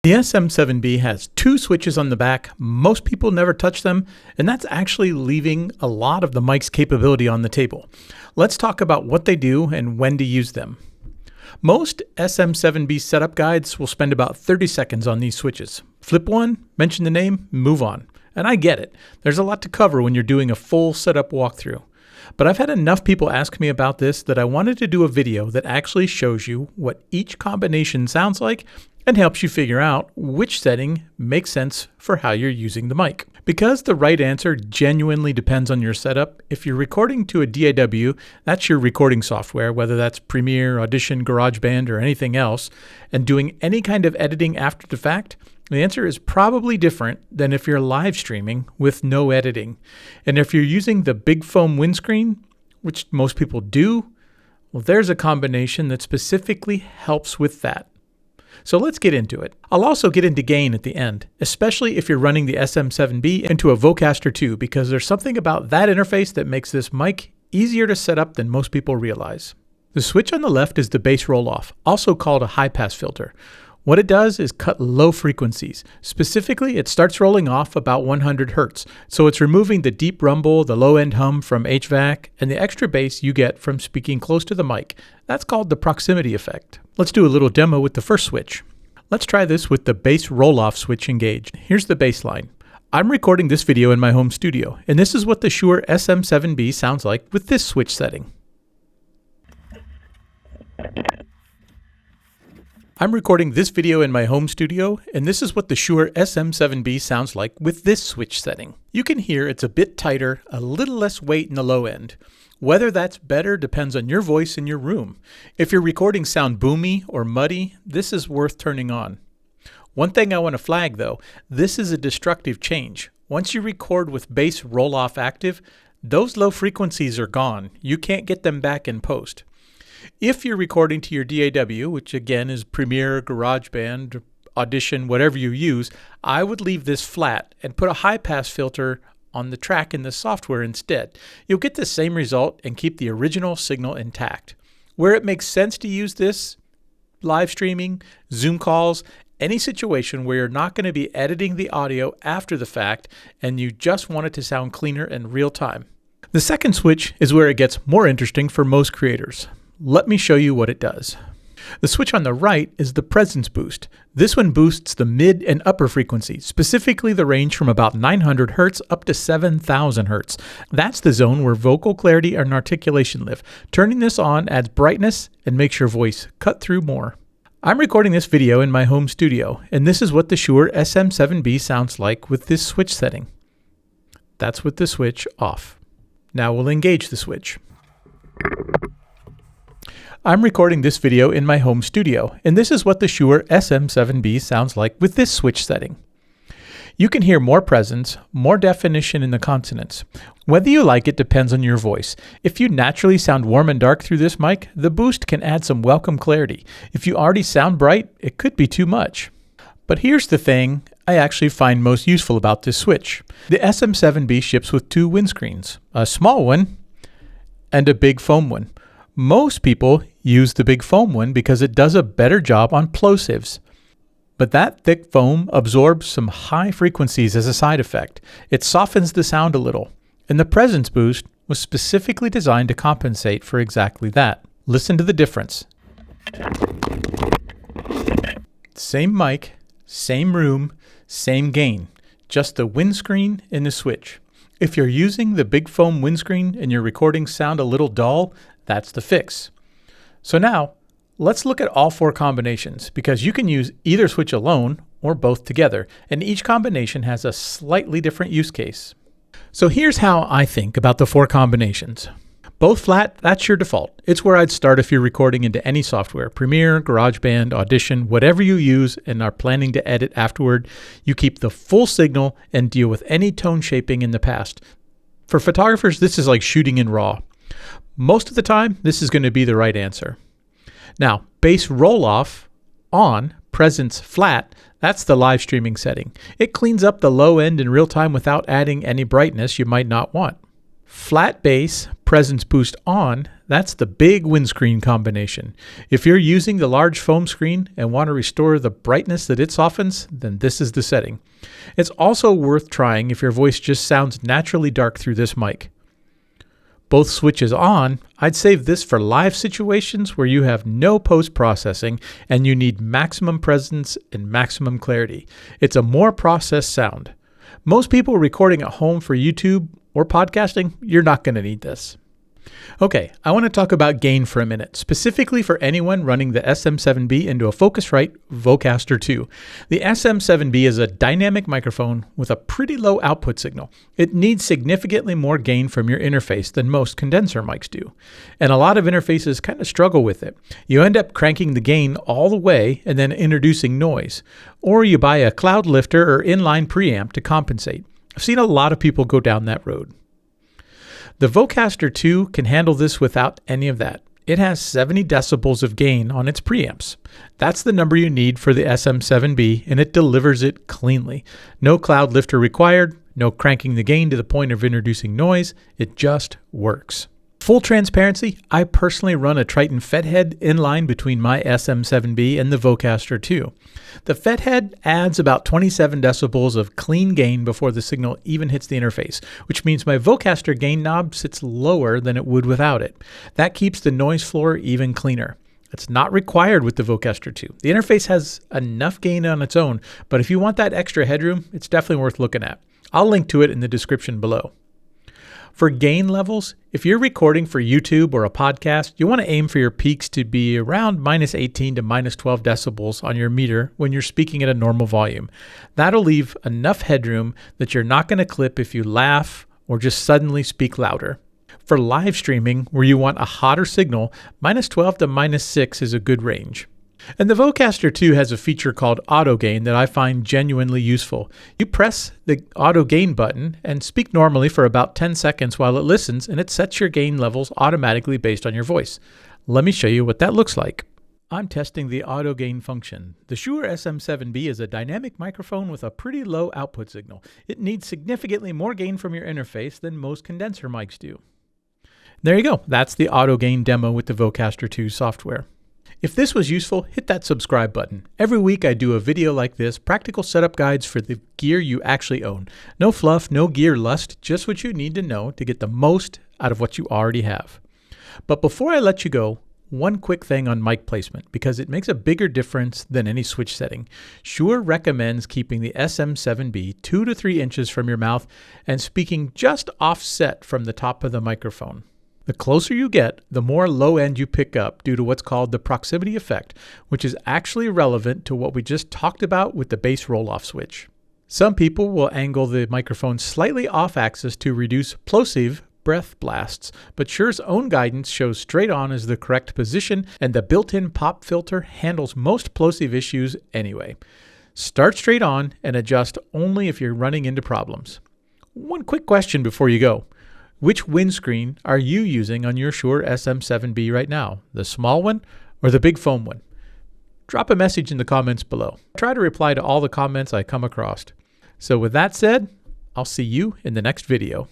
The SM7B has two switches on the back. Most people never touch them, and that's actually leaving a lot of the mic's capability on the table. Let's talk about what they do and when to use them. Most SM7B setup guides will spend about 30 seconds on these switches. Flip one, mention the name, move on. And I get it. There's a lot to cover when you're doing a full setup walkthrough. But I've had enough people ask me about this that I wanted to do a video that actually shows you what each combination sounds like and helps you figure out which setting makes sense for how you're using the mic. Because the right answer genuinely depends on your setup, if you're recording to a DAW, that's your recording software, whether that's Premiere, Audition, GarageBand, or anything else, and doing any kind of editing after the fact, the answer is probably different than if you're live streaming with no editing. And if you're using the big foam windscreen, which most people do, well, there's a combination that specifically helps with that. So let's get into it. I'll also get into gain at the end, especially if you're running the SM7B into a Vocaster Two, because there's something about that interface that makes this mic easier to set up than most people realize. The switch on the left is the bass roll-off, also called a high-pass filter. What it does is cut low frequencies. Specifically, it starts rolling off about 100 Hertz, so it's removing the deep rumble, the low-end hum from HVAC, and the extra bass you get from speaking close to the mic. That's called the proximity effect. Let's do a little demo with the first switch. Let's try this with the bass roll-off switch engaged. Here's the bass line. I'm recording this video in my home studio, and this is what the Shure SM7B sounds like with this switch setting. I'm recording this video in my home studio, and this is what the Shure SM7B sounds like with this switch setting. You can hear it's a bit tighter, a little less weight in the low end. Whether that's better depends on your voice in your room. If your recordings sound boomy or muddy, this is worth turning on. One thing I want to flag though, this is a destructive change. Once you record with bass roll-off active, those low frequencies are gone. You can't get them back in post. If you're recording to your DAW, which again is Premiere, GarageBand, Audition, whatever you use, I would leave this flat and put a high-pass filter on the track in the software instead. You'll get the same result and keep the original signal intact. Where it makes sense to use this, live streaming, Zoom calls, any situation where you're not going to be editing the audio after the fact and you just want it to sound cleaner in real time. The second switch is where it gets more interesting for most creators. Let me show you what it does. The switch on the right is the presence boost. This one boosts the mid and upper frequencies, specifically the range from about 900 Hertz up to 7,000 Hertz. That's the zone where vocal clarity and articulation live. Turning this on adds brightness and makes your voice cut through more. I'm recording this video in my home studio, and this is what the Shure SM7B sounds like with this switch setting. That's with the switch off. Now we'll engage the switch. I'm recording this video in my home studio, and this is what the Shure SM7B sounds like with this switch setting. You can hear more presence, more definition in the consonants. Whether you like it depends on your voice. If you naturally sound warm and dark through this mic, the boost can add some welcome clarity. If you already sound bright, it could be too much. But here's the thing I actually find most useful about this switch. The SM7B ships with two windscreens, a small one and a big foam one. Most people use the big foam one because it does a better job on plosives. But that thick foam absorbs some high frequencies as a side effect. It softens the sound a little, and the presence boost was specifically designed to compensate for exactly that. Listen to the difference. Same mic, same room, same gain, just the windscreen and the switch. If you're using the big foam windscreen and your recordings sound a little dull, that's the fix. So now, let's look at all four combinations, because you can use either switch alone or both together, and each combination has a slightly different use case. So here's how I think about the four combinations. Both flat, that's your default. It's where I'd start if you're recording into any software, Premiere, GarageBand, Audition, whatever you use and are planning to edit afterward. You keep the full signal and deal with any tone shaping in the past. For photographers, this is like shooting in RAW. Most of the time, this is going to be the right answer. Now, bass roll-off on, presence flat, that's the live streaming setting. It cleans up the low end in real time without adding any brightness you might not want. Flat bass, presence boost on, That's the big windscreen combination. If you're using the large foam screen and want to restore the brightness that it softens, then this is the setting. It's also worth trying if your voice just sounds naturally dark through this mic. Both switches on, I'd save this for live situations where you have no post-processing and you need maximum presence and maximum clarity. It's a more processed sound. Most people recording at home for YouTube or podcasting, you're not going to need this. Okay, I want to talk about gain for a minute, specifically for anyone running the SM7B into a Focusrite Vocaster Two. The SM7B is a dynamic microphone with a pretty low output signal. It needs significantly more gain from your interface than most condenser mics do. And a lot of interfaces kind of struggle with it. You end up cranking the gain all the way and then introducing noise. Or you buy a Cloudlifter or inline preamp to compensate. I've seen a lot of people go down that road. The Vocaster Two can handle this without any of that. It has 70 decibels of gain on its preamps. That's the number you need for the SM7B, and it delivers it cleanly. No Cloudlifter required, no cranking the gain to the point of introducing noise. It just works. Full transparency, I personally run a Triton FetHead inline between my SM7B and the Vocaster Two. The FetHead adds about 27 decibels of clean gain before the signal even hits the interface, which means my Vocaster gain knob sits lower than it would without it. That keeps the noise floor even cleaner. It's not required with the Vocaster Two. The interface has enough gain on its own, but if you want that extra headroom, it's definitely worth looking at. I'll link to it in the description below. For gain levels, if you're recording for YouTube or a podcast, you want to aim for your peaks to be around -18 to -12 decibels on your meter when you're speaking at a normal volume. That'll leave enough headroom that you're not going to clip if you laugh or just suddenly speak louder. For live streaming, where you want a hotter signal, -12 to -6 is a good range. And the Vocaster Two has a feature called Auto-Gain that I find genuinely useful. You press the Auto-Gain button and speak normally for about 10 seconds while it listens, and it sets your gain levels automatically based on your voice. Let me show you what that looks like. I'm testing the Auto-Gain function. The Shure SM7B is a dynamic microphone with a pretty low output signal. It needs significantly more gain from your interface than most condenser mics do. There you go. That's the Auto-Gain demo with the Vocaster Two software. If this was useful, hit that subscribe button. Every week I do a video like this, practical setup guides for the gear you actually own. No fluff, no gear lust, just what you need to know to get the most out of what you already have. But before I let you go, one quick thing on mic placement, because it makes a bigger difference than any switch setting. Shure recommends keeping the SM7B 2 to 3 inches from your mouth and speaking just offset from the top of the microphone. The closer you get, the more low end you pick up due to what's called the proximity effect, which is actually relevant to what we just talked about with the bass roll-off switch. Some people will angle the microphone slightly off axis to reduce plosive breath blasts, but Shure's own guidance shows straight on as the correct position, and the built-in pop filter handles most plosive issues anyway. Start straight on and adjust only if you're running into problems. One quick question before you go. Which windscreen are you using on your Shure SM7B right now? The small one or the big foam one? Drop a message in the comments below. I try to reply to all the comments I come across. So with that said, I'll see you in the next video.